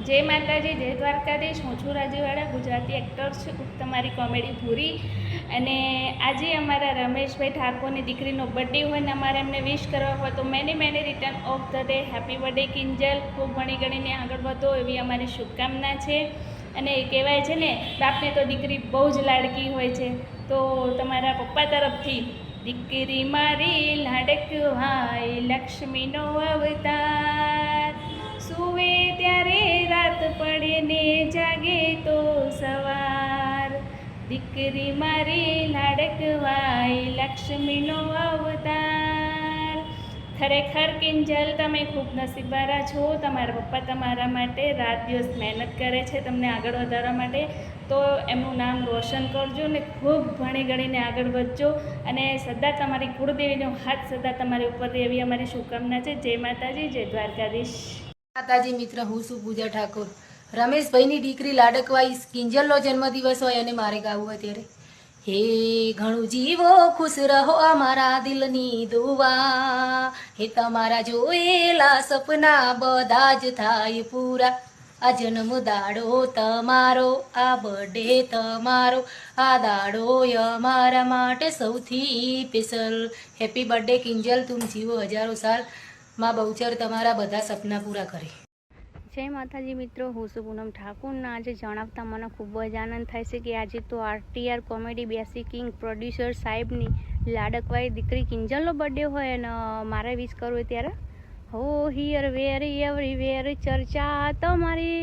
જય માતાજી, જય દ્વારકાધીશ. હું છું રાજુવાળા, ગુજરાતી એક્ટર છું, તમારી કોમેડી ભૂરી. અને આજે અમારા રમેશભાઈ ઠાકોરની દીકરીનો બર્થડે હોય ને અમારે એમને વિશ કરવા હોય તો many return of the day. Happy birthday Kinjal, ખૂબ ભણી ગણીને આગળ વધો એવી અમારી શુભકામના છે. અને કહેવાય છે ને, બાપને તો દીકરી બહુ જ લાડકી હોય છે. તો તમારા પપ્પા તરફથી દીકરી મારી લાડકવાય, લક્ષ્મીનો અવતાર, સુવે ત્યારે રાત પડે ને જાગે તો સવાર, દીકરી મારી લાડકવાય, લક્ષ્મીનો અવતાર. ખરેખર કિંજલ, તમે ખૂબ નસીબવાળા છો. તમારા પપ્પા તમારા માટે રાત દિવસ મહેનત કરે છે તમને આગળ વધારવા માટે. તો એમનું નામ રોશન કરજો ને ખૂબ ભણી ગણીને આગળ વધજો. અને સદા તમારી કુળદેવીનો હાથ સદા તમારી ઉપર રહે એવી અમારી શુભકામના છે. જય માતાજી, જય દ્વારકાધીશ. માતાજી મિત્ર, હું છું પૂજા ઠાકોર. રમેશભાઈની દીકરી લાડકવાઈ કિંજલનો જન્મદિવસ હોય અને મારે ગાવું હોય ત્યારે હે ઘણું જીવો ખુશ રહો અમારા દિલની દુવા, હે તમારા જોયેલા સપના બધા જ થાય પૂરા. આ જન્મ દાડો તમારો, આ બર્થડે તમારો, આ દાડો અમારા માટે સૌથી સ્પેશિયલ. હેપી બર્થડે કિંજલ, તું જીવો હજારો સાલ. માં બહુચર તમારા બધા સપના પૂરા કરે. જય માતાજી મિત્રો, હું છું પૂનમ ઠાકોરના. આજે જણાવતા મને ખૂબ જ આનંદ થાય છે કે આજે તો આરટીઆર કોમેડી બેસિક કિંગ પ્રોડ્યુસર સાહેબની લાડકવાઈ દીકરી કિંજલનો બર્થડે હોય અને મારે વિશ કરવું હોય ત્યારે હો હિયર વેર એવરીવેર ચર્ચા તમારી,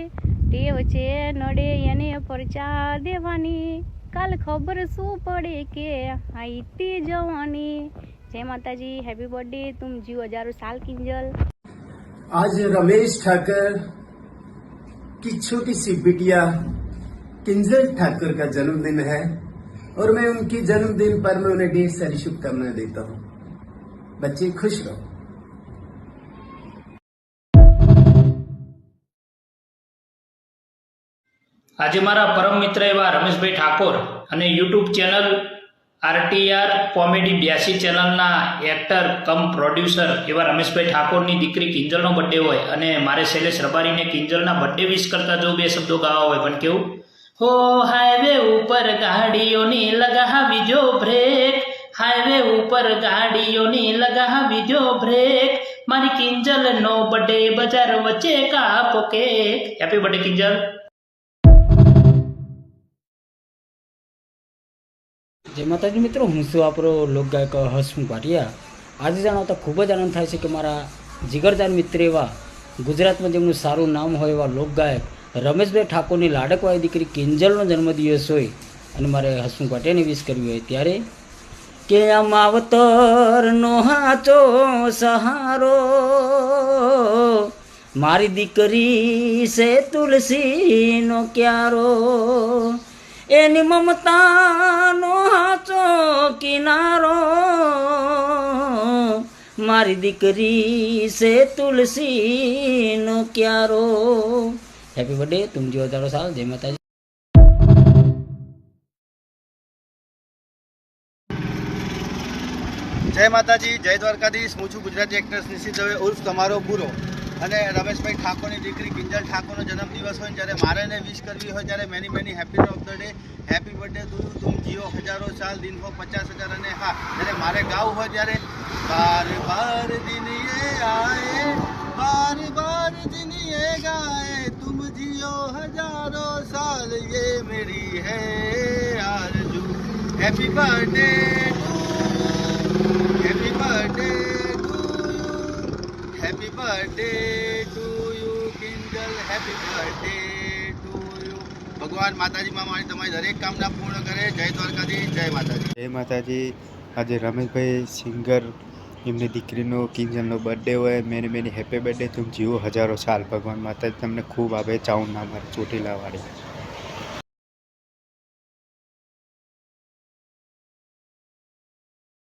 ટેવ છે નડે એને પરચા દેવાની, કાલ ખબર શું પડે કે આઈતી જવાની. जय माता जी, हैप्पी बर्थडे, तुम जीव हजारों साल किंजल. आज रमेश ठाकर की छोटी सी बिटिया किंजल ठाकर का जन्मदिन है और मैं उनके जन्मदिन पर मैं उन्हें ढेर सारी शुभकामनाएं देता हूं. बच्चे खुश रहो. આજે મારા પરમ મિત્ર એવા રમેશભાઈ ઠાકોર અને યુટ્યુબ ચેનલ આરટીઆર કોમેડી 82 ચેનલના એક્ટર કમ પ્રોડ્યુસર એવા રમેશભાઈ ઠાકોરની દીકરી કિંજલનો બર્થડે હોય અને મારે શૈલેષ રબારીને કિંજલના બર્થડે વિશ કરતા જો બે શબ્દો ગાવા હોય પણ કેવું હો હાઈવે ઉપર ગાડીઓની લગાવી જો બ્રેક, હાઈવે ઉપર ગાડીઓની લગાવી જો બ્રેક, મારી કિંજલનો બર્થડે બજાર વચ્ચે કાપો કેક. Happy birthday Kinjal. જય માતાજી મિત્રો, હું છું આપણો લોકગાયક હસમુખ ભાટિયા. આજે જણાવતા ખૂબ જ આનંદ થાય છે કે મારા જીગરદાર મિત્ર એવા ગુજરાતમાં જેમનું સારું નામ હોય એવા લોકગાયક રમેશભાઈ ઠાકોરની લાડકવાઈ દીકરી કિંજલનો જન્મદિવસ હોય અને મારે હસમુખ ભાટિયાને વિશ કરવી હોય ત્યારે કે આ માવતરનો હાચો સહારો, મારી દીકરી છે તુલસીનો ક્યારો, એની મમતાનો હાચો કિનારો, મારી દીકરી છે તુલસીનો ક્યારો. હેપી બર્થડે, તુમ જીવો હજારો સાલ. જય માતાજી. જય માતાજી, જય દ્વારકાધીશ. હું છું ગુજરાતી એક્ટર નિશિત દવે ઉર્ફ તમારો પૂરો. અને રમેશભાઈ ઠાકોરની દીકરી કિંજલ ઠાકોરનો જન્મદિવસ હોય જ્યારે મારે એને વિશ કરવી હોય ત્યારે many happy of the day. Happy birthday to you, તુમ જીઓ હજારો સાલ, દિન હો 50,000. અને હા, જ્યારે મારે ગાવું હોય ત્યારે બાર બાર દિન યે આએ, બાર બાર દિન યે ગાએ, તુમ જીઓ હજારો સાલ, યે મેરી હૈ આરજુ. Happy birthday two, happy birthday happy birthday to you Kinjal, happy birthday to you. ભગવાન માતાજીમાં મારી તમારી દરેક કામના પૂર્ણ કરે. જય દ્વારકાધીશ, જય માતાજી. જય માતાજી. આજે રમેશભાઈ સિંગર એમની દીકરીનો કિંજલનો બર્થડે હોય. મેની હેપી બર્થડે, તુમ જીવો હજારો સાલ. ભગવાન માતાજી તમને ખૂબ આપે. ચાઉન ના મારે ચોટીલાવાળી.